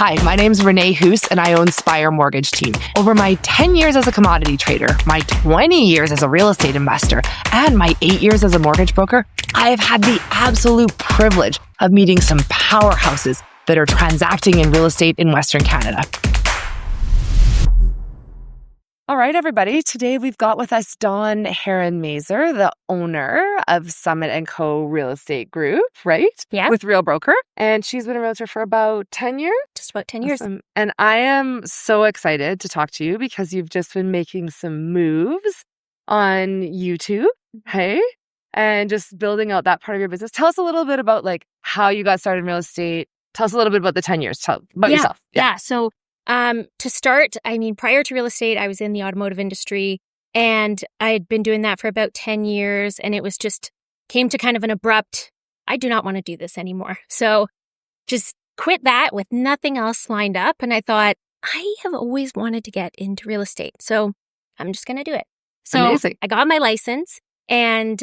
Hi, my name's Renee Hoos, and I own Spire Mortgage Team. Over my 10 years as a commodity trader, my 20 years as a real estate investor, and my 8 years as a mortgage broker, I have had the absolute privilege of meeting some powerhouses that are transacting in real estate in Western Canada. All right, everybody. Today we've got with us Dawn Herron Maser, the owner of Summit & Co. Real Estate Group, right? Yeah. With Real Broker. And she's been a realtor for about 10 years? Just about 10 years. Awesome. And I am so excited to talk to you because you've just been making some moves on YouTube, hey? And just building out that part of your business. Tell us a little bit about like how you got started in real estate. Tell us a little bit about the 10 years. Tell about yourself. Yeah. So to start, prior to real estate, I was in the automotive industry and I had been doing that for about 10 years. And it was just came to kind of an abrupt, I do not want to do this anymore. So just quit that with nothing else lined up. And I thought, I have always wanted to get into real estate. So I'm just going to do it. So Amazing. I got my license and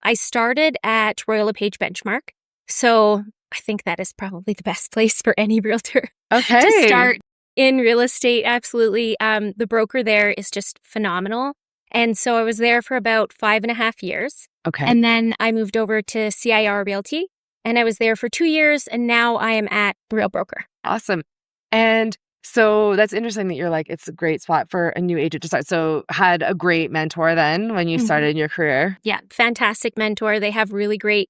I started at Royal LePage Benchmark. So I think that is probably the best place for any realtor to start in real estate. Absolutely. The broker there is just phenomenal. And so I was there for about 5.5 years. Okay. And then I moved over to CIR Realty and I was there for 2 years. And now I am at Real Broker. Awesome. And so that's interesting that you're like, it's a great spot for a new agent to start. So had a great mentor then when you started in your career. Yeah. Fantastic mentor. They have really great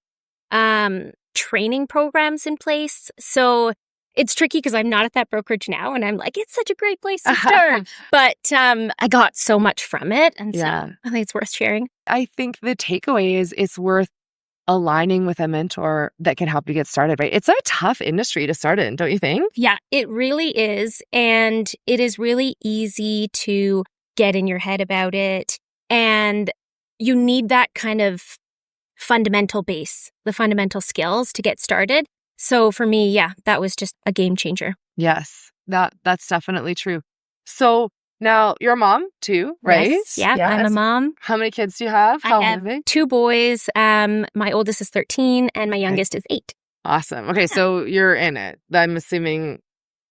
training programs in place. So it's tricky because I'm not at that brokerage now and I'm like, it's such a great place to start. But I got so much from it. And so I think it's worth sharing. I think the takeaway is it's worth aligning with a mentor that can help you get started, right? It's a tough industry to start in, don't you think? Yeah, it really is. And it is really easy to get in your head about it. And you need that kind of fundamental base, the fundamental skills to get started. So for me, that was just a game changer. Yes, that's definitely true. So now you're a mom too, right? Yes, I'm a mom. How many kids do you have? I have 2 boys. My oldest is 13 and my youngest is 8. Awesome. Okay, so you're in it. I'm assuming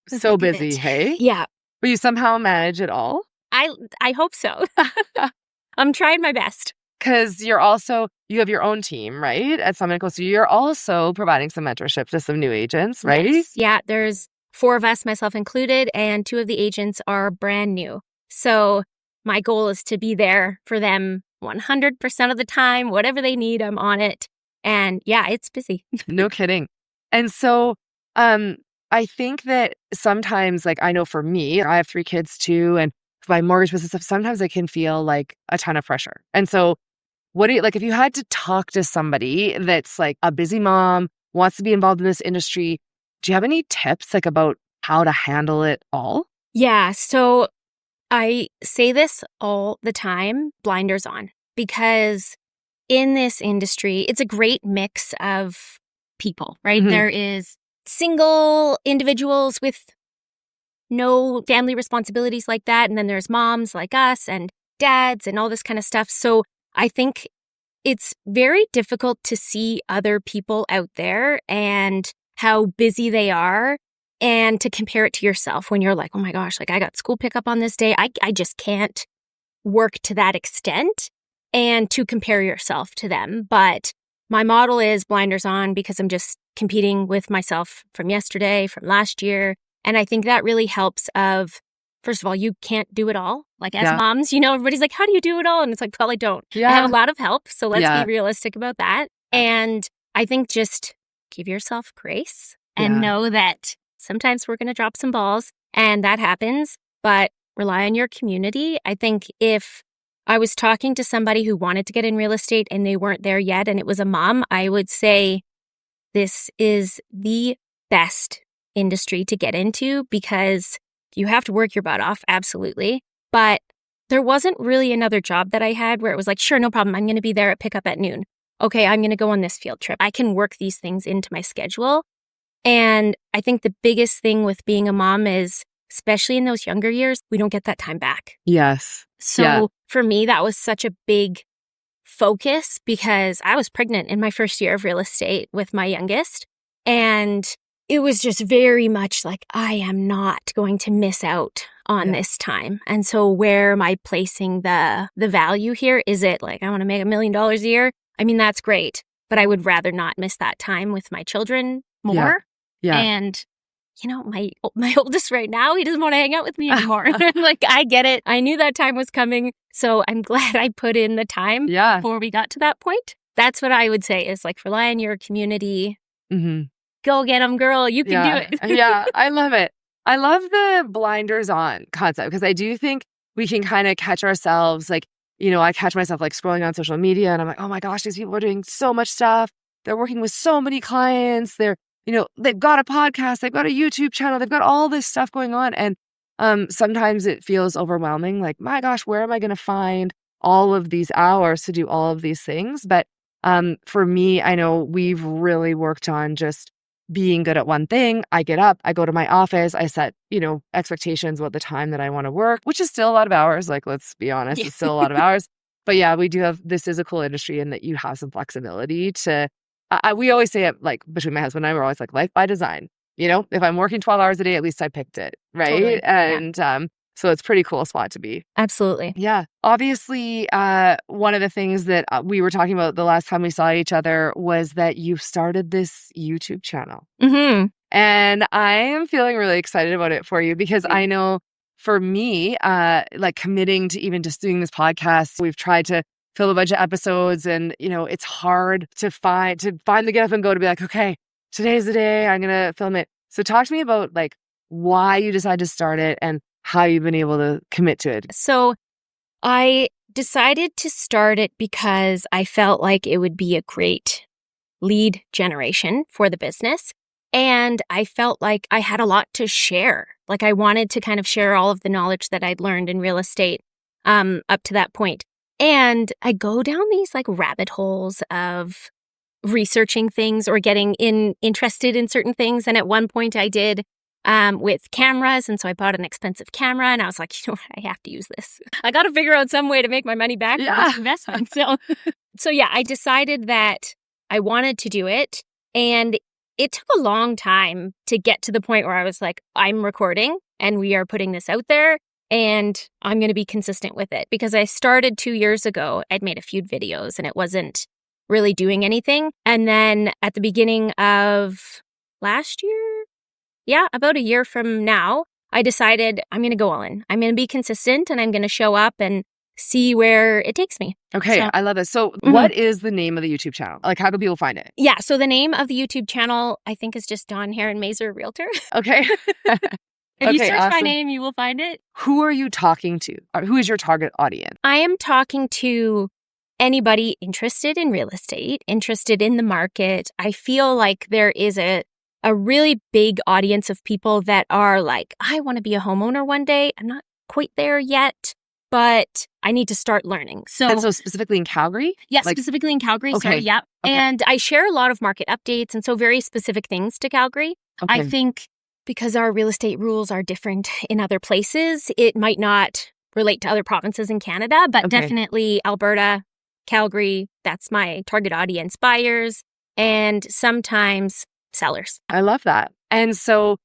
so busy, hey? Yeah. But you somehow manage it all? I hope so. I'm trying my best. Because you have your own team, right? At Summit & Co. So you're also providing some mentorship to some new agents, right? Yes. Yeah, there's 4 of us, myself included, and 2 of the agents are brand new. So my goal is to be there for them 100% of the time. Whatever they need, I'm on it. And it's busy. No kidding. And so I think that sometimes, like I know for me, I have 3 kids too, and my mortgage business stuff, sometimes it can feel like a ton of pressure. And so what do you, like if you had to talk to somebody that's like a busy mom, wants to be involved in this industry, do you have any tips like about how to handle it all? Yeah. So I say this all the time, blinders on, because in this industry, it's a great mix of people, right? Mm-hmm. There is single individuals with no family responsibilities like that. And then there's moms like us and dads and all this kind of stuff. So I think it's very difficult to see other people out there and how busy they are and to compare it to yourself when you're like, oh my gosh, like I got school pickup on this day. I just can't work to that extent and to compare yourself to them. But my model is blinders on because I'm just competing with myself from yesterday, from last year. And I think that really helps first of all, you can't do it all. Like as moms, everybody's like, how do you do it all? And it's like, well, I don't. I have a lot of help. So let's be realistic about that. And I think just give yourself grace and know that sometimes we're going to drop some balls and that happens, but rely on your community. I think if I was talking to somebody who wanted to get in real estate and they weren't there yet and it was a mom, I would say this is the best industry to get into because you have to work your butt off, absolutely. But there wasn't really another job that I had where it was like, sure, no problem. I'm going to be there at pickup at noon. Okay, I'm going to go on this field trip. I can work these things into my schedule. And I think the biggest thing with being a mom is, especially in those younger years, we don't get that time back. Yes. So for me, that was such a big focus because I was pregnant in my first year of real estate with my youngest. And it was just very much like, I am not going to miss out on Yeah. this time. And so where am I placing the value here? Is it like, I want to make $1 million a year? I mean, that's great, but I would rather not miss that time with my children more. Yeah. And, my oldest right now, he doesn't want to hang out with me anymore. Like, I get it. I knew that time was coming. So I'm glad I put in the time before we got to that point. That's what I would say is like, rely on your community. Mm-hmm. Go get them, girl. You can do it. Yeah, I love it. I love the blinders on concept because I do think we can kind of catch ourselves like, I catch myself like scrolling on social media and I'm like, oh my gosh, these people are doing so much stuff. They're working with so many clients. They've got a podcast, they've got a YouTube channel, they've got all this stuff going on. And sometimes it feels overwhelming. Like, my gosh, where am I going to find all of these hours to do all of these things? But for me, I know we've really worked on just being good at one thing. I get up, I go to my office, I set, expectations about the time that I want to work, which is still a lot of hours. Like, let's be honest, it's still a lot of hours. But yeah, this is a cool industry in that you have some flexibility to, we always say it like between my husband and I, we're always like life by design. If I'm working 12 hours a day, at least I picked it. Right. Totally. And so it's a pretty cool spot to be. Absolutely. Yeah. Obviously, one of the things that we were talking about the last time we saw each other was that you started this YouTube channel. Mm-hmm. And I am feeling really excited about it for you because I know for me, like committing to even just doing this podcast, we've tried to fill a bunch of episodes and, it's hard to finally get up and go to be like, okay, today's the day I'm going to film it. So talk to me about like why you decided to start it and how you've been able to commit to it. So I decided to start it because I felt like it would be a great lead generation for the business. And I felt like I had a lot to share. Like I wanted to kind of share all of the knowledge that I'd learned in real estate up to that point. And I go down these like rabbit holes of researching things or getting interested in certain things. And at one point I did with cameras. And so I bought an expensive camera and I was like, I have to use this. I got to figure out some way to make my money back for this investment. So yeah, I decided that I wanted to do it. And it took a long time to get to the point where I was like, I'm recording and we are putting this out there and I'm going to be consistent with it because I started 2 years ago. I'd made a few videos and it wasn't really doing anything. And then at the beginning of last year, about a year from now, I decided I'm going to go all in. I'm going to be consistent and I'm going to show up and see where it takes me. Okay, I love it. So what is the name of the YouTube channel? Like, how do people find it? Yeah, so the name of the YouTube channel, I think, is just Dawn Herron Maser, Realtor. Okay. If you search my name, you will find it. Who are you talking to? Or who is your target audience? I am talking to anybody interested in real estate, interested in the market. I feel like there is a really big audience of people that are like, I want to be a homeowner one day. I'm not quite there yet, but I need to start learning. And so specifically in Calgary? Yeah, specifically in Calgary. Okay. Sorry, yeah. Okay. And I share a lot of market updates and so very specific things to Calgary. Okay. I think because our real estate rules are different in other places, it might not relate to other provinces in Canada, but definitely Alberta, Calgary, that's my target audience, buyers, and sometimes sellers. I love that. And so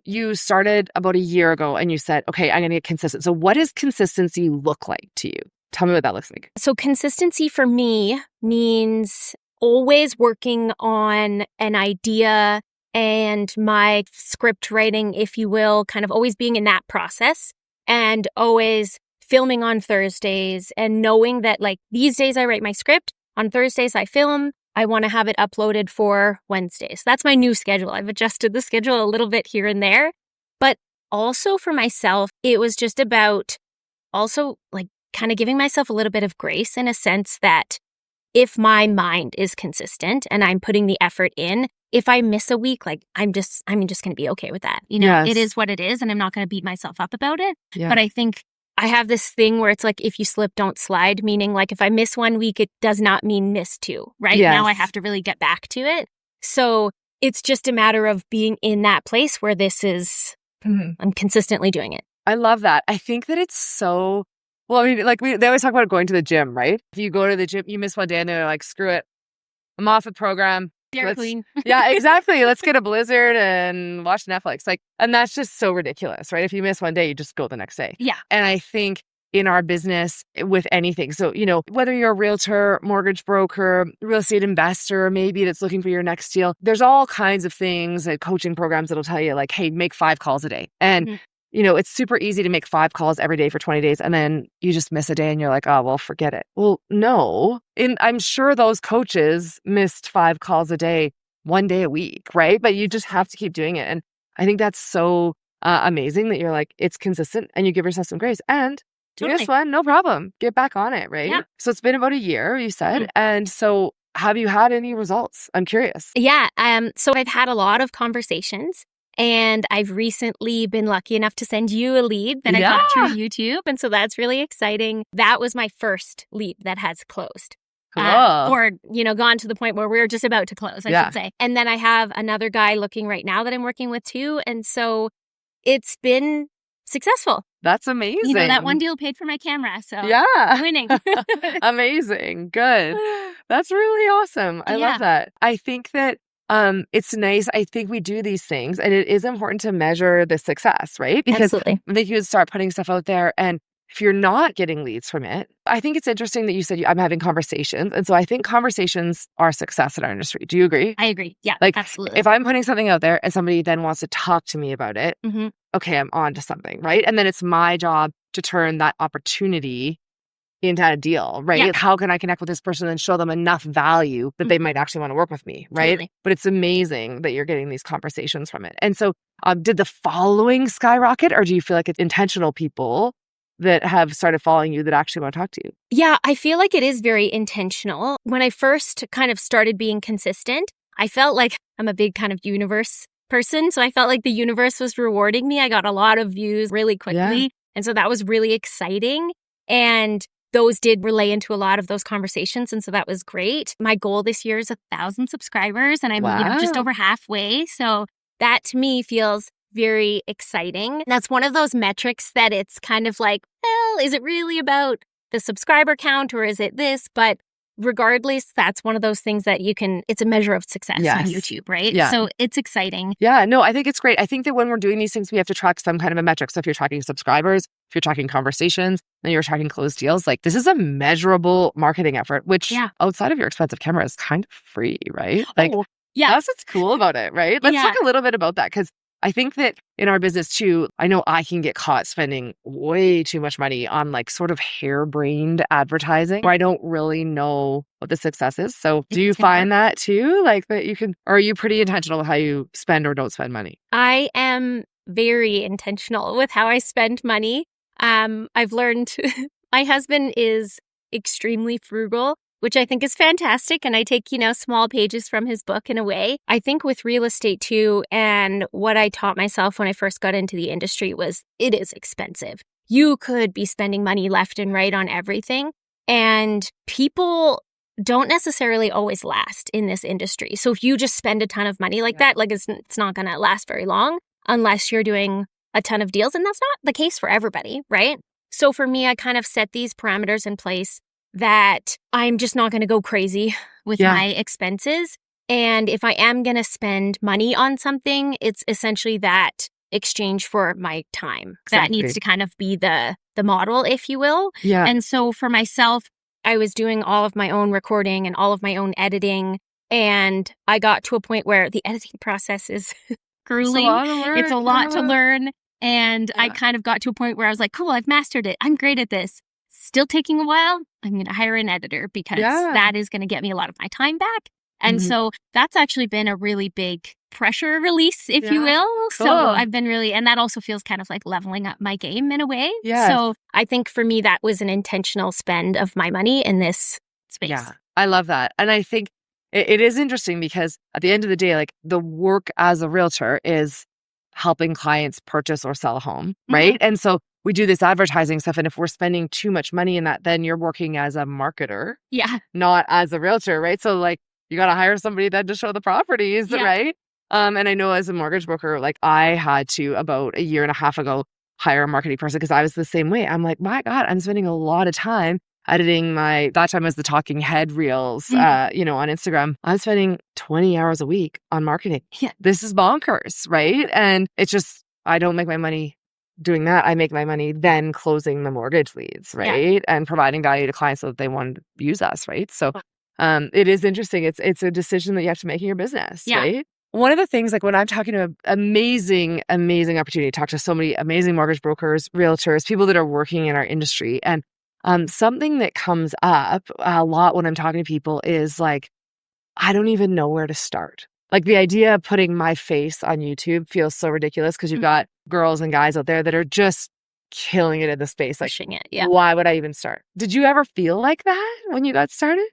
you started about a year ago and you said, okay, I'm going to get consistent. So what does consistency look like to you? Tell me what that looks like. So consistency for me means always working on an idea and my script writing, if you will, kind of always being in that process and always filming on Thursdays and knowing that like these days I write my script, on Thursdays I film, I want to have it uploaded for Wednesdays. That's my new schedule. I've adjusted the schedule a little bit here and there, but also for myself, it was just about also like kind of giving myself a little bit of grace in a sense that if my mind is consistent and I'm putting the effort in, if I miss a week, like I'm just going to be okay with that. It is what it is and I'm not going to beat myself up about it. Yeah. But I think I have this thing where it's like, if you slip, don't slide, meaning like if I miss 1 week, it does not mean miss 2, right? Yes. Now I have to really get back to it. So it's just a matter of being in that place where this is, I'm consistently doing it. I love that. I think that it's so, well, I mean, like they always talk about going to the gym, right? If you go to the gym, you miss one day and they're like, screw it. I'm off the program. You're queen. Yeah, exactly. Let's get a blizzard and watch Netflix. Like, and that's just so ridiculous, right? If you miss one day, you just go the next day. Yeah. And I think in our business with anything. So, whether you're a realtor, mortgage broker, real estate investor, maybe that's looking for your next deal, there's all kinds of things and coaching programs that'll tell you like, hey, make 5 calls a day. And it's super easy to make 5 calls every day for 20 days. And then you just miss a day and you're like, oh, well, forget it. Well, no. And I'm sure those coaches missed 5 calls a day, 1 day a week, right? But you just have to keep doing it. And I think that's so amazing that you're like, it's consistent and you give yourself some grace. And this one, no problem. Get back on it, right? Yeah. So it's been about a year, you said. And so have you had any results? I'm curious. Yeah. So I've had a lot of conversations. And I've recently been lucky enough to send you a lead that I got through YouTube. And so that's really exciting. That was my first lead that has closed. Cool. Or, gone to the point where we're just about to close, I should say. And then I have another guy looking right now that I'm working with too. And so it's been successful. That's amazing. That one deal paid for my camera. So winning. Amazing. Good. That's really awesome. I love that. I think that it's nice. I think we do these things and it is important to measure the success, right? Because I think you would start putting stuff out there and if you're not getting leads from it, I think it's interesting that you said I'm having conversations. And so I think conversations are success in our industry. Do you agree? I agree. Yeah, like, absolutely. If I'm putting something out there and somebody then wants to talk to me about it, okay, I'm on to something, right? And then it's my job to turn that opportunity into a deal, right? Yeah. How can I connect with this person and show them enough value that they might actually want to work with me, right? Totally. But it's amazing that you're getting these conversations from it. And so did the following skyrocket or do you feel like it's intentional people that have started following you that actually want to talk to you? Yeah, I feel like it is very intentional. When I first kind of started being consistent, I felt like I'm a big kind of universe person. So I felt like the universe was rewarding me. I got a lot of views really quickly. Yeah. And so that was really exciting. And those did relay into a lot of those conversations. And so that was great. My goal this year is 1,000 subscribers and I'm just over halfway. So that to me feels very exciting. That's one of those metrics that it's kind of like, well, is it really about the subscriber count or is it this? But regardless, that's one of those things that it's a measure of success on YouTube, right? Yeah. So it's exciting. Yeah, no, I think it's great. I think that when we're doing these things, we have to track some kind of a metric. So if you're tracking subscribers, if you're tracking conversations, then you're tracking closed deals, like this is a measurable marketing effort, which outside of your expensive camera is kind of free, right? Like, that's what's cool about it, right? Let's talk a little bit about that because I think that in our business too, I know I can get caught spending way too much money on like sort of harebrained advertising where I don't really know what the success is. So do you find that too? Like that you can, or are you pretty intentional with how you spend or don't spend money? I am very intentional with how I spend money. I've learned my husband is extremely frugal, which I think is fantastic. And I take, small pages from his book in a way. I think with real estate too, and what I taught myself when I first got into the industry was it is expensive. You could be spending money left and right on everything. And people don't necessarily always last in this industry. So if you just spend a ton of money like that, like it's not going to last very long unless you're doing a ton of deals. And that's not the case for everybody, right? So for me, I kind of set these parameters in place that I'm just not going to go crazy with my expenses. And if I am going to spend money on something, it's essentially that exchange for my time. Exactly. That needs to kind of be the model, if you will. Yeah. And so for myself, I was doing all of my own recording and all of my own editing. And I got to a point where the editing process is grueling. It's a lot to learn. And I kind of got to a point where I was like, cool, I've mastered it. I'm great at this. Still taking a while, I'm going to hire an editor because that is going to get me a lot of my time back. And so that's actually been a really big pressure release, if you will. Cool. So I've been and that also feels kind of like leveling up my game in a way. Yeah. So I think for me, that was an intentional spend of my money in this space. Yeah, I love that. And I think it is interesting because at the end of the day, like the work as a realtor is helping clients purchase or sell a home, right? And so we do this advertising stuff. And if we're spending too much money in that, then you're working as a marketer, not as a realtor, right? So like you got to hire somebody then to show the properties, right? And I know as a mortgage broker, like I had to about a year and a half ago hire a marketing person because I was the same way. I'm like, my God, I'm spending a lot of time editing that time was the talking head reels, you know, on Instagram. I'm spending 20 hours a week on marketing. Yeah. This is bonkers, right? And it's just, I don't make my money doing that. I make my money then closing the mortgage leads, right? And providing value to clients so that they want to use us, right? So it is interesting. It's a decision that you have to make in your business, right? One of the things, like when I'm talking to amazing opportunity to talk to so many amazing mortgage brokers, realtors, people that are working in our industry. And something that comes up a lot when I'm talking to people is like, I don't even know where to start. Like the idea of putting my face on YouTube feels so ridiculous because you've got girls and guys out there that are just killing it in the space. Like, Pushing it. Why would I even start? Did you ever feel like that when you got started?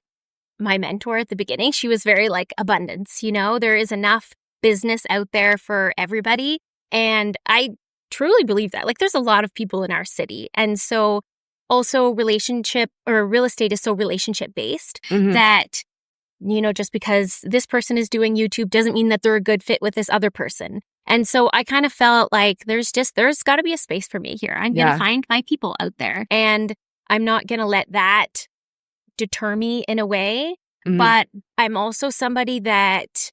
My mentor at the beginning, she was very like abundance, you know, there is enough business out there for everybody. And I truly believe that. Like there's a lot of people in our city. And so also relationship or real estate is so relationship based that, you know, just because this person is doing YouTube doesn't mean that they're a good fit with this other person. And so I kind of felt like there's got to be a space for me here. I'm going to find my people out there and I'm not going to let that deter me in a way. But I'm also somebody that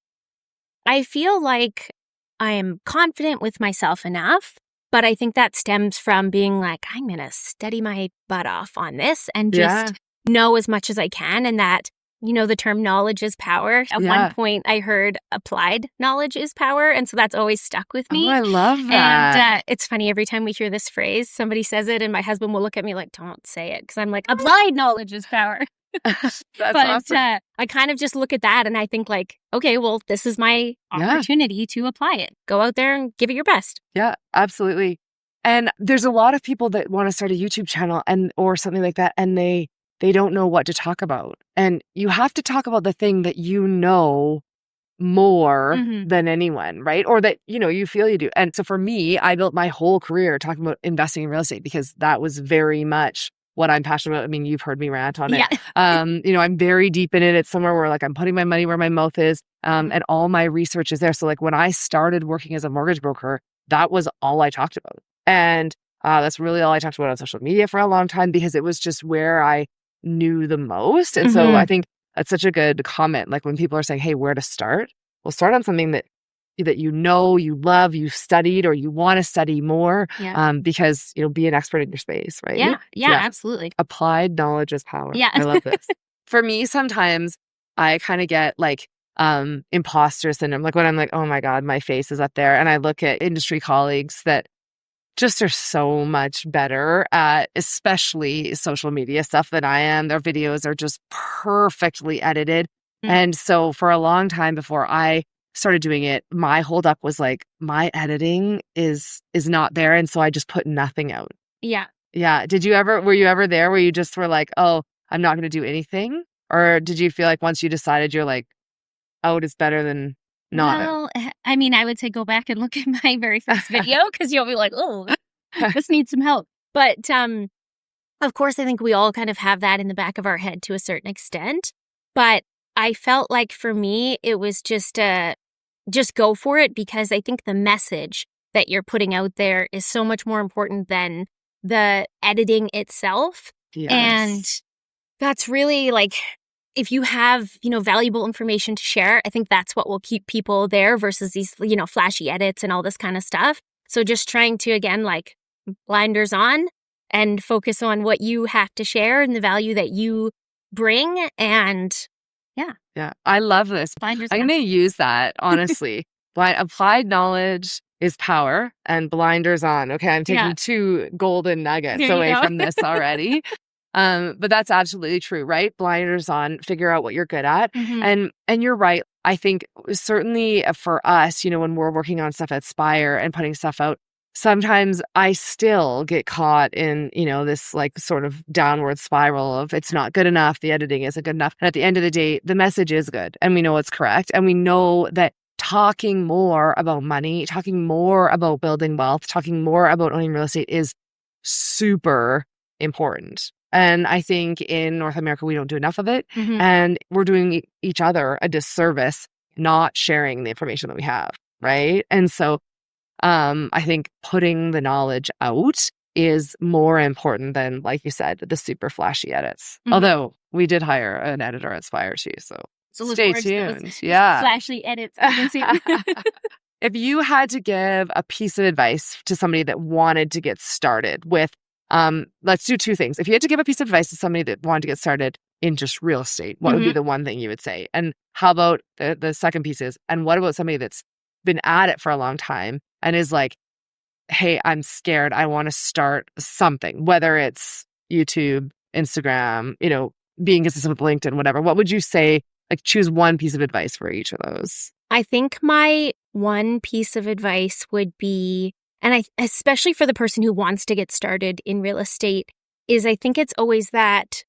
I feel like I am confident with myself enough. But I think that stems from being like, I'm going to steady my butt off on this and just know as much as I can. And that, you know, the term knowledge is power. At one point, I heard applied knowledge is power. And so that's always stuck with me. Oh, I love that. And it's funny, every time we hear this phrase, somebody says it and my husband will look at me like, don't say it. Because I'm like, applied knowledge is power. That's awesome. I kind of just look at that and I think like, okay, well, this is my opportunity to apply it. Go out there and give it your best. Yeah, absolutely. And there's a lot of people that want to start a YouTube channel or something like that, and they don't know what to talk about. And you have to talk about the thing that you know more than anyone, right? Or that, you know, you feel you do. And so for me, I built my whole career talking about investing in real estate because that was very much what I'm passionate about. I mean, you've heard me rant on it. You know, I'm very deep in it. It's somewhere where like I'm putting my money where my mouth is, and all my research is there. So like when I started working as a mortgage broker, that was all I talked about. And that's really all I talked about on social media for a long time because it was just where I knew the most. And so I think that's such a good comment. Like when people are saying, hey, where to start? Well, start on something that you know, you love, you've studied, or you want to study more, because, you know, be an expert in your space, right? Yeah, absolutely. Applied knowledge is power. Yeah. I love this. For me, sometimes I kind of get like imposter syndrome. Like when I'm like, oh my God, my face is up there. And I look at industry colleagues that just are so much better at especially social media stuff than I am. Their videos are just perfectly edited. And so for a long time before I started doing it, my holdup was like, my editing is not there. And so I just put nothing out. Yeah. Were you ever there where you just were like, oh, I'm not going to do anything? Or did you feel like once you decided you're like, out is better than not? Well, I mean, I would say go back and look at my very first video because you'll be like, oh, this needs some help. But of course, I think we all kind of have that in the back of our head to a certain extent. But I felt like for me, it was just go for it because I think the message that you're putting out there is so much more important than the editing itself. Yes. And that's really like, if you have, you know, valuable information to share, I think that's what will keep people there versus these, you know, flashy edits and all this kind of stuff. So just trying to, again, like blinders on and focus on what you have to share and the value that you bring. And yeah, I love this. Blinders I'm going to use that, honestly. Applied knowledge is power and blinders on. Okay, I'm taking 2 golden nuggets away from this already. But that's absolutely true, right? Blinders on, figure out what you're good at. And you're right. I think certainly for us, you know, when we're working on stuff at Spire and putting stuff out, sometimes I still get caught in, you know, this like sort of downward spiral of it's not good enough, the editing isn't good enough. And at the end of the day, the message is good and we know it's correct. And we know that talking more about money, talking more about building wealth, talking more about owning real estate is super important. And I think in North America, we don't do enough of it. And we're doing each other a disservice not sharing the information that we have, right? And so I think putting the knowledge out is more important than, like you said, the super flashy edits. Mhm. Although we did hire an editor at Spire too, so look stay forward to those tuned. Yeah. flashy edits coming soon. If you had to give a piece of advice to somebody that wanted to get started with, let's do two things. If you had to give a piece of advice to somebody that wanted to get started in just real estate, what would be the one thing you would say? And how about the second piece is, and what about somebody that's been at it for a long time and is like, hey, I'm scared. I want to start something, whether it's YouTube, Instagram, being consistent with LinkedIn, whatever. What would you say? Like, choose one piece of advice for each of those. I think my one piece of advice would be, especially for the person who wants to get started in real estate, is I think it's always that,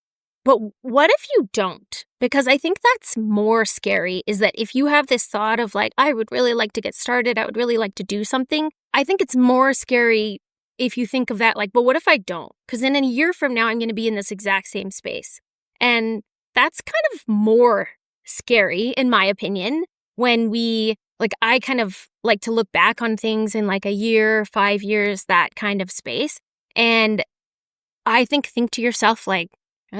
but what if you don't? Because I think that's more scary, is that if you have this thought of like, I would really like to get started, I would really like to do something, I think it's more scary if you think of that like, but what if I don't? Because in a year from now, I'm going to be in this exact same space. And that's kind of more scary, in my opinion, when I kind of like to look back on things in like a year, 5 years, that kind of space. And I think to yourself, like,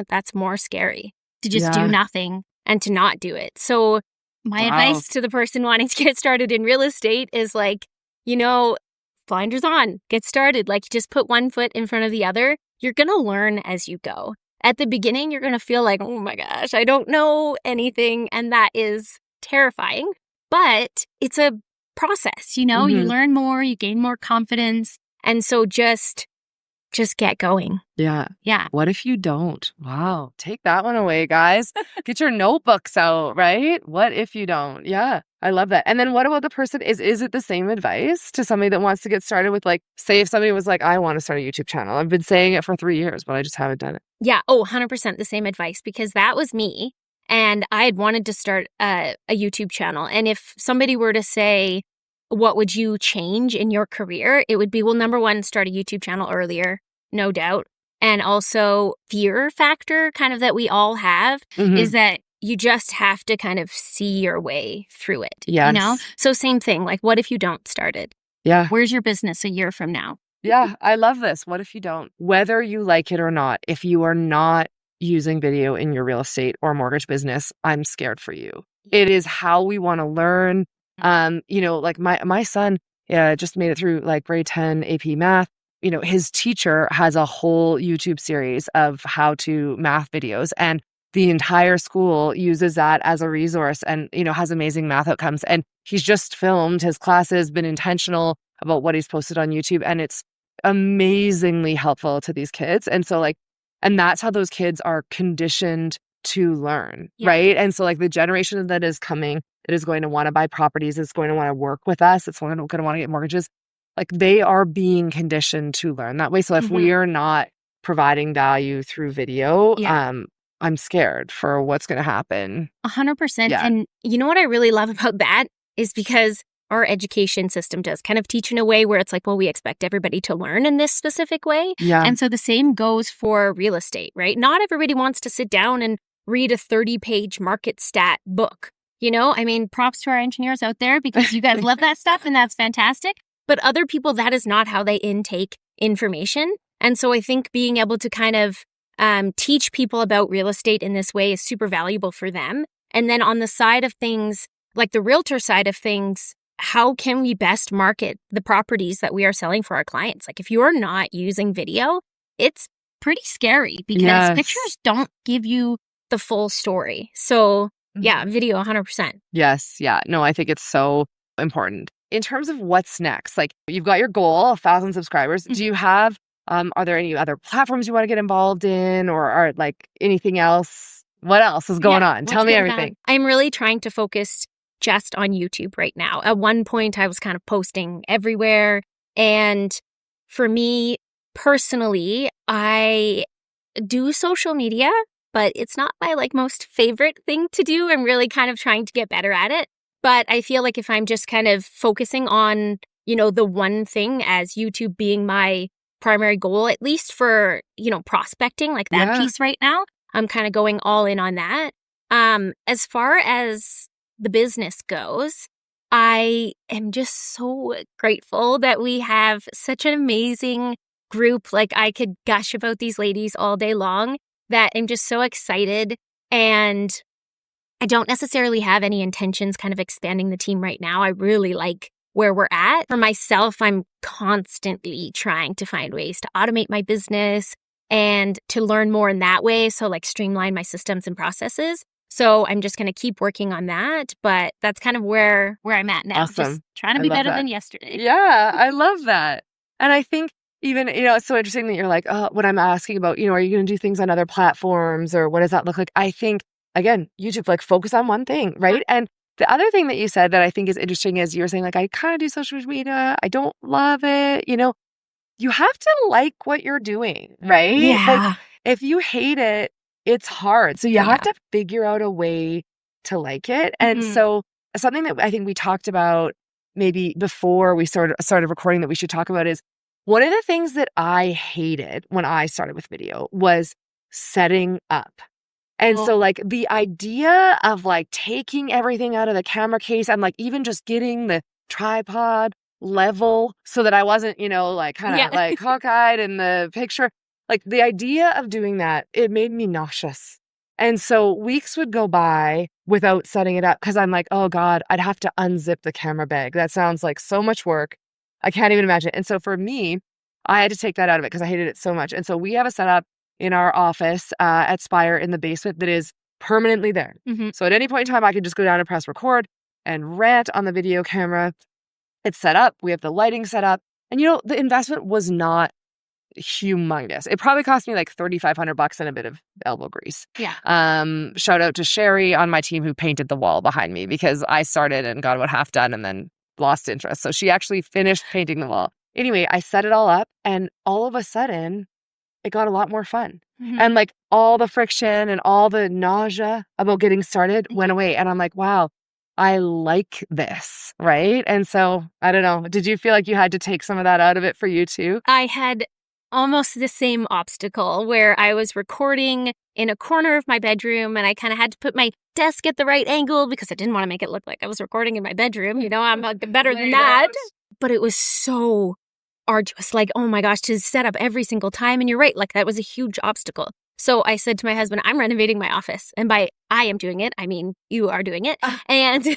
that's more scary to just do nothing and to not do it. So my advice to the person wanting to get started in real estate is like, blinders on, get started. Like, just put one foot in front of the other. You're going to learn as you go. At the beginning, you're going to feel like, oh my gosh, I don't know anything. And that is terrifying, but it's a process, you learn more, you gain more confidence. And so just get going. Yeah. Yeah. What if you don't? Wow. Take that one away, guys. Get your notebooks out, right? What if you don't? Yeah. I love that. And then what about the person? Is it the same advice to somebody that wants to get started with, like, say if somebody was like, I want to start a YouTube channel. I've been saying it for 3 years, but I just haven't done it. Yeah. Oh, 100% the same advice, because that was me. And I had wanted to start a YouTube channel. And if somebody were to say, what would you change in your career? It would be, well, number one, start a YouTube channel earlier, no doubt. And also fear factor kind of that we all have is that you just have to kind of see your way through it. Yes. So same thing, like, what if you don't start it? Yeah. Where's your business a year from now? Yeah. I love this. What if you don't? Whether you like it or not, if you are not using video in your real estate or mortgage business, I'm scared for you. It is how we want to learn. Like my son just made it through like grade 10 AP math. His teacher has a whole YouTube series of how to math videos, and the entire school uses that as a resource and, has amazing math outcomes. And he's just filmed his classes, been intentional about what he's posted on YouTube, and it's amazingly helpful to these kids. And so and that's how those kids are conditioned to learn, right? And so like the generation that is coming, that is going to want to buy properties, is going to want to work with us, it's going to want to get mortgages. Like, they are being conditioned to learn that way. So if we are not providing value through video, I'm scared for what's going to happen. 100%. Yeah. And you know what I really love about that is because our education system does kind of teach in a way where it's like, well, we expect everybody to learn in this specific way. Yeah. And so the same goes for real estate, right? Not everybody wants to sit down and read a 30-page market stat book. Props to our engineers out there, because you guys love that stuff and that's fantastic. But other people, that is not how they intake information. And so I think being able to kind of teach people about real estate in this way is super valuable for them. And then on the side of things, like the realtor side of things, how can we best market the properties that we are selling for our clients? Like, if you are not using video, it's pretty scary because pictures don't give you the full story. So yeah, video 100%. Yes. Yeah. No, I think it's so important. In terms of what's next, like, you've got your goal, 1,000 subscribers. Do you have, are there any other platforms you want to get involved in, or like anything else? What else is going on? Tell me everything. I'm really trying to focus just on YouTube right now. At one point, I was kind of posting everywhere. And for me personally, I do social media, but it's not my most favorite thing to do. I'm really kind of trying to get better at it. But I feel like if I'm just kind of focusing on, the one thing as YouTube being my primary goal, at least for, prospecting, like that piece right now, I'm kind of going all in on that. As far as the business goes, I am just so grateful that we have such an amazing group. Like I could gush about these ladies all day long that I'm just so excited. And I don't necessarily have any intentions kind of expanding the team right now. I really like where we're at. For myself, I'm constantly trying to find ways to automate my business and to learn more in that way. So like streamline my systems and processes. So I'm just going to keep working on that. But that's kind of where I'm at now. Awesome. Just trying to I be love better that. than yesterday. Yeah, I love that. And I think even, it's so interesting that you're like, oh, when I'm asking about, are you going to do things on other platforms or what does that look like? I think, again, YouTube, like focus on one thing, right? And the other thing that you said that I think is interesting is you were saying like, I kind of do social media. I don't love it. You have to like what you're doing, right? Yeah. Like if you hate it, it's hard. So you have to figure out a way to like it. And so something that I think we talked about maybe before we started recording that we should talk about is one of the things that I hated when I started with video was setting up. And so like the idea of like taking everything out of the camera case and like even just getting the tripod level so that I wasn't, like kind of like cockeyed in the picture. Like the idea of doing that, it made me nauseous. And so weeks would go by without setting it up because I'm like, oh God, I'd have to unzip the camera bag. That sounds like so much work. I can't even imagine. And so for me, I had to take that out of it because I hated it so much. And so we have a setup in our office at Spire in the basement that is permanently there. So at any point in time, I can just go down and press record and rant on the video camera. It's set up. We have the lighting set up. And the investment was not humongous. It probably cost me like $3,500 and a bit of elbow grease. Yeah. Shout out to Sherry on my team who painted the wall behind me because I started and got about half done and then lost interest. So she actually finished painting the wall. Anyway, I set it all up and all of a sudden it got a lot more fun. And like all the friction and all the nausea about getting started went away. And I'm like, wow, I like this, right? And so, I don't know, did you feel like you had to take some of that out of it for you too? I had almost the same obstacle where I was recording in a corner of my bedroom and I kind of had to put my desk at the right angle because I didn't want to make it look like I was recording in my bedroom. I'm better than that. But it was so arduous, like, oh my gosh, to set up every single time. And you're right, like that was a huge obstacle. So I said to my husband, I'm renovating my office. And by I am doing it, I mean, you are doing it. And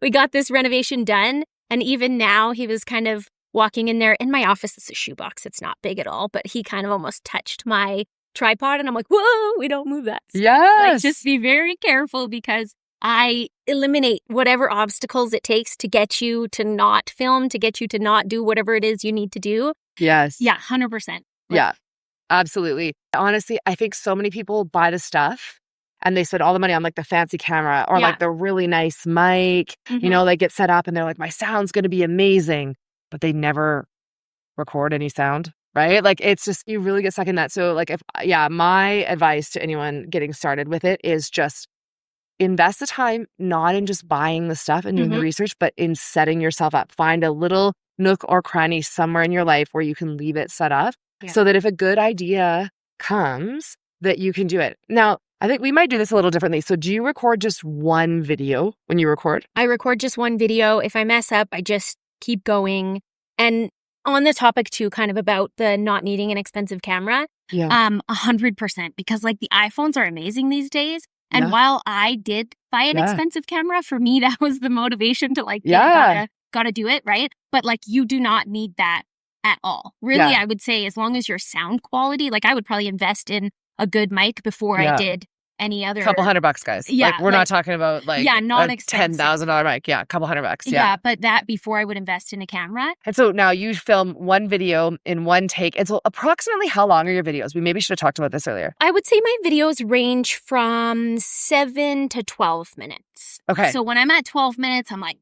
we got this renovation done. And even now he was kind of walking in there. In my office, it's a shoebox. It's not big at all, but he kind of almost touched my tripod. And I'm like, whoa, we don't move that. Yes. Like, just be very careful because I eliminate whatever obstacles it takes to get you to not film, to get you to not do whatever it is you need to do. Yes. Yeah, 100%. Yeah, absolutely. Honestly, I think so many people buy the stuff and they spend all the money on like the fancy camera or like the really nice mic, they get set up and they're like, my sound's going to be amazing, but they record any sound, right? Like it's just, you really get stuck in that. So like my advice to anyone getting started with it is just invest the time, not in just buying the stuff and doing the research, but in setting yourself up. Find a little nook or cranny somewhere in your life where you can leave it set up so that if a good idea comes, that you can do it. Now, I think we might do this a little differently. So do you record just one video when you record? I record just one video. If I mess up, I just keep going. And on the topic too, kind of about the not needing an expensive camera, 100%, because like the iPhones are amazing these days. And while I did buy an expensive camera, for me, that was the motivation to like, gotta do it, right? But like, you do not need that at all. Really, I would say as long as your sound quality, like I would probably invest in a good mic before I did any other. Couple $100, guys. Yeah. Like, we're not talking about like non-expensive $10,000 mic. Yeah, couple $100. Yeah, but that before I would invest in a camera. And so now you film one video in one take. And so approximately how long are your videos? We maybe should have talked about this earlier. I would say my videos range from 7 to 12 minutes. Okay. So when I'm at 12 minutes, I'm like,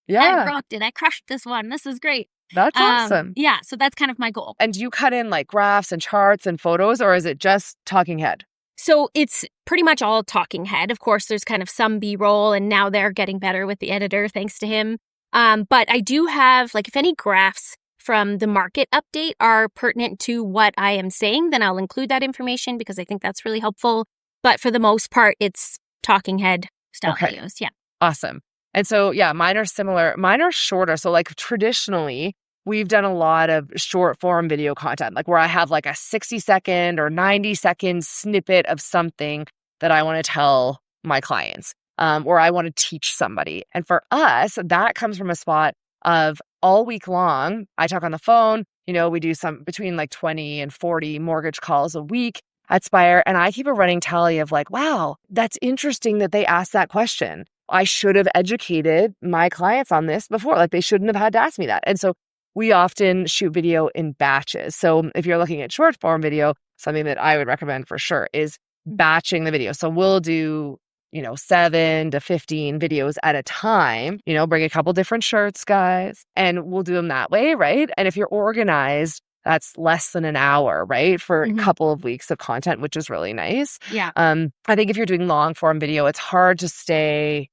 I rocked it. I crushed this one. This is great. That's awesome. Yeah, so that's kind of my goal. And do you cut in like graphs and charts and photos, or is it just talking head? So it's pretty much all talking head. Of course, there's kind of some B-roll, and now they're getting better with the editor, thanks to him. But I do have, like, if any graphs from the market update are pertinent to what I am saying, then I'll include that information because I think that's really helpful. But for the most part, it's talking head style videos. Yeah. Awesome. And so, mine are similar. Mine are shorter. So like traditionally, we've done a lot of short form video content, like where I have like a 60-second or 90-second snippet of something that I want to tell my clients, or I want to teach somebody. And for us, that comes from a spot of all week long, I talk on the phone. We do some between like 20 and 40 mortgage calls a week at Spire. And I keep a running tally of like, wow, that's interesting that they asked that question. I should have educated my clients on this before. Like they shouldn't have had to ask me that. And so we often shoot video in batches. So if you're looking at short form video, something that I would recommend for sure is batching the video. So we'll do 7 to 15 videos at a time, bring a couple different shirts, guys, and we'll do them that way, right? And if you're organized, that's less than an hour, right? For a couple of weeks of content, which is really nice. Yeah. I think if you're doing long form video, it's hard to stay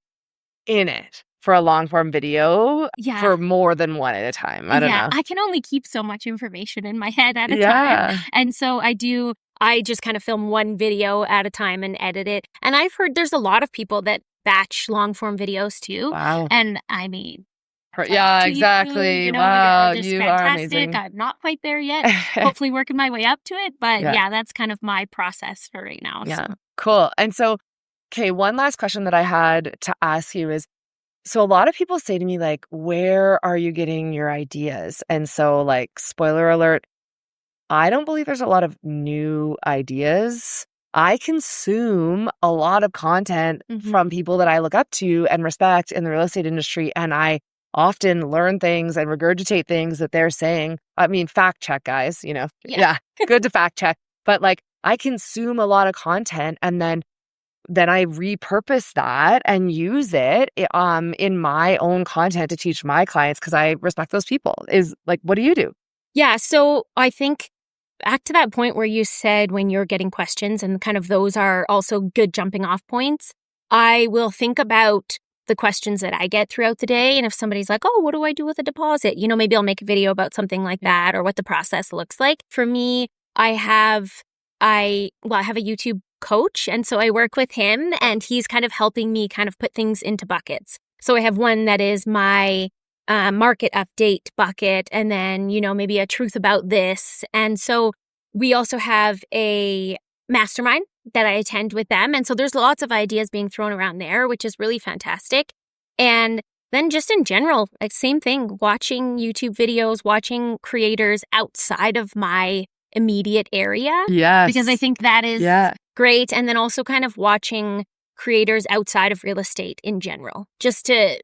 in it for a long form video for more than one at a time. I don't know. I can only keep so much information in my head at a time. And so I just kind of film one video at a time and edit it. And I've heard there's a lot of people that batch long form videos too. Wow. And I mean, yeah, exactly. Wow, you are amazing. I'm not quite there yet. Hopefully working my way up to it. But that's kind of my process for right now. Yeah, cool. And so, okay, one last question that I had to ask you is, so a lot of people say to me, like, where are you getting your ideas? And so, like, spoiler alert, I don't believe there's a lot of new ideas. I consume a lot of content from people that I look up to and respect in the real estate industry. And I often learn things and regurgitate things that they're saying. I mean, fact check, guys, Yeah, good to fact check. But like, I consume a lot of content and then I repurpose that and use it in my own content to teach my clients because I respect those people. Is like, what do you do? Yeah, so I think back to that point where you said when you're getting questions and kind of those are also good jumping off points, I will think about the questions that I get throughout the day. And if somebody's like, oh, what do I do with a deposit? Maybe I'll make a video about something like that or what the process looks like. For me, I have a YouTube coach. And so I work with him and he's kind of helping me kind of put things into buckets. So I have one that is my market update bucket and then, maybe a truth about this. And so we also have a mastermind that I attend with them. And so there's lots of ideas being thrown around there, which is really fantastic. And then just in general, like same thing, watching YouTube videos, watching creators outside of my immediate area. Yes. Because I think that is great. And then also kind of watching creators outside of real estate in general, just to,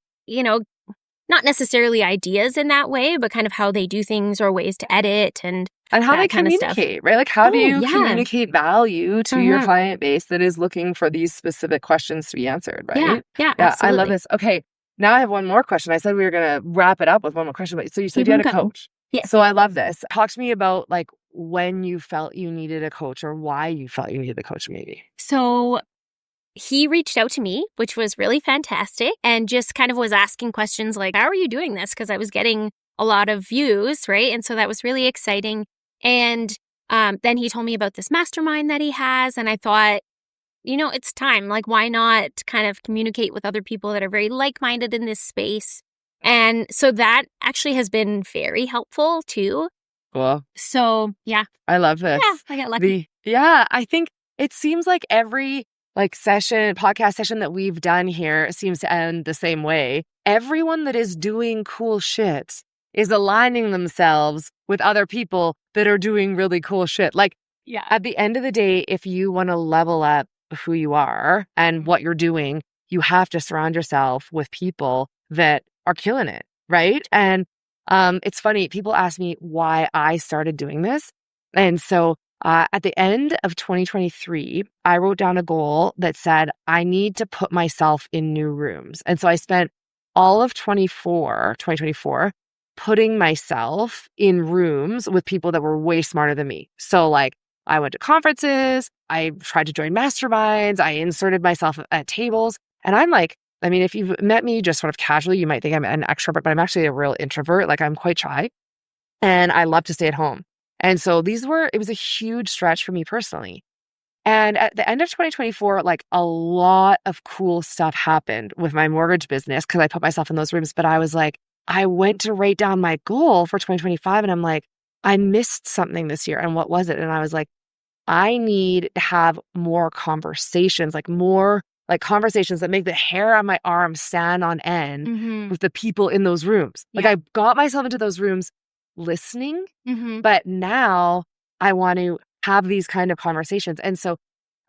not necessarily ideas in that way, but kind of how they do things or ways to edit and how they communicate, right? Like how do you communicate value to your client base that is looking for these specific questions to be answered, right? Yeah, absolutely. I love this. Okay, now I have one more question. I said we were going to wrap it up with one more question, but so you said you had a coach. Yes. So I love this. Talk to me about like when you felt you needed a coach or why you felt you needed a coach maybe. So he reached out to me, which was really fantastic, and just kind of was asking questions like, how are you doing this? Because I was getting a lot of views, right? And so that was really exciting. And then he told me about this mastermind that he has. And I thought, it's time. Like, why not kind of communicate with other people that are very like-minded in this space? And so that actually has been very helpful too. Cool. So, yeah. I love this. Yeah, I got lucky. I think it seems like every podcast session that we've done here seems to end the same way. Everyone that is doing cool shit is aligning themselves with other people that are doing really cool shit. Like, at the end of the day, if you want to level up who you are and what you're doing, you have to surround yourself with people that are killing it, right? And it's funny, people ask me why I started doing this. And so at the end of 2023, I wrote down a goal that said, I need to put myself in new rooms. And so I spent all of 2024, putting myself in rooms with people that were way smarter than me. So like I went to conferences, I tried to join masterminds, I inserted myself at tables. And I'm like, I mean, if you've met me just sort of casually, you might think I'm an extrovert, but I'm actually a real introvert. Like I'm quite shy and I love to stay at home. And so it was a huge stretch for me personally. And at the end of 2024, like a lot of cool stuff happened with my mortgage business because I put myself in those rooms. But I was like, I went to write down my goal for 2025 and I'm like, I missed something this year. And what was it? And I was like, I need to have more conversations, like more like conversations that make the hair on my arm stand on end with the people in those rooms. Like I got myself into those rooms listening, but now I want to have these kind of conversations. And so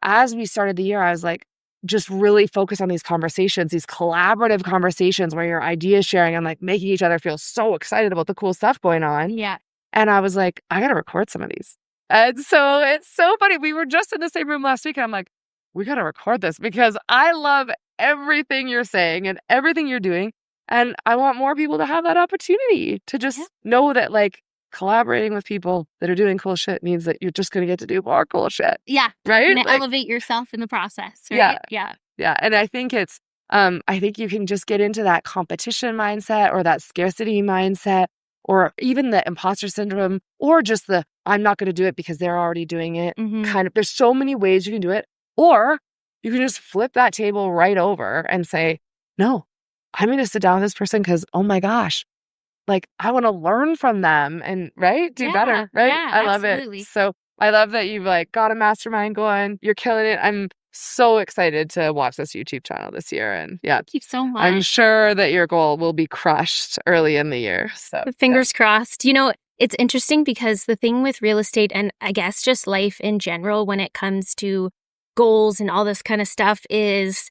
as we started the year, I was like, just really focus on these conversations, these collaborative conversations where your idea sharing and like making each other feel so excited about the cool stuff going on. Yeah. And I was like, I got to record some of these. And so it's so funny. We were just in the same room last week and I'm like, we got to record this because I love everything you're saying and everything you're doing. And I want more people to have that opportunity to just know that like collaborating with people that are doing cool shit means that you're just going to get to do more cool shit. Yeah. Right? You're going to elevate yourself in the process. Right? Yeah. Yeah. And I think it's, I think you can just get into that competition mindset or that scarcity mindset or even the imposter syndrome or just the I'm not going to do it because they're already doing it. Kind of, there's so many ways you can do it. Or you can just flip that table right over and say, no, I'm going to sit down with this person because, oh my gosh, like I want to learn from them and do better. Right. Yeah, I love absolutely. it. So I love that you've like got a mastermind going. You're killing it. I'm so excited to watch this YouTube channel this year. And thank you so much. I'm sure that your goal will be crushed early in the year. So fingers crossed. You know, it's interesting because the thing with real estate and I guess just life in general when it comes to goals and all this kind of stuff is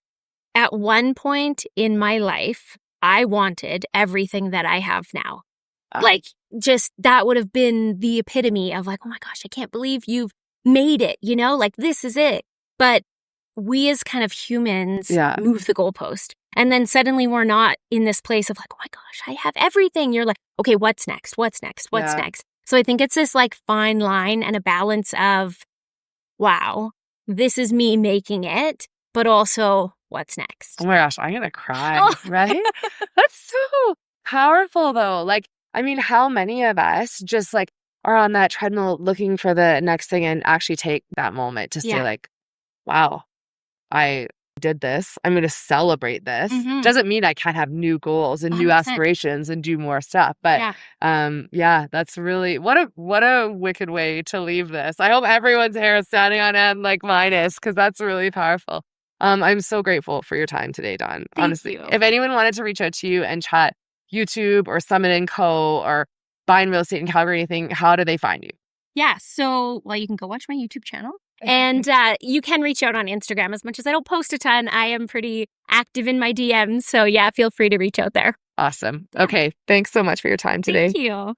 at one point in my life, I wanted everything that I have now. Like just that would have been the epitome of like, oh my gosh, I can't believe you've made it, you know, like this is it. But we as kind of humans move the goalpost. And then suddenly we're not in this place of like, oh my gosh, I have everything. You're like, okay, what's next? What's next? What's next? So I think it's this like fine line and a balance of, wow, this is me making it, but also what's next? Oh my gosh, I'm going to cry, right? That's so powerful though. Like, I mean, how many of us just like are on that treadmill looking for the next thing and actually take that moment to say like, wow, I did this. I'm going to celebrate this. Doesn't mean I can't have new goals and 100%. New aspirations and do more stuff. But that's really what a wicked way to leave this. I hope everyone's hair is standing on end like mine is because that's really powerful. I'm so grateful for your time today, Dawn. Honestly, if anyone wanted to reach out to you and chat YouTube or Summit & Co. or buying real estate in Calgary, anything, how do they find you? Yeah. So, well, you can go watch my YouTube channel. And you can reach out on Instagram as much as I don't post a ton. I am pretty active in my DMs. So yeah, feel free to reach out there. Awesome. Okay. Thanks so much for your time today. Thank you.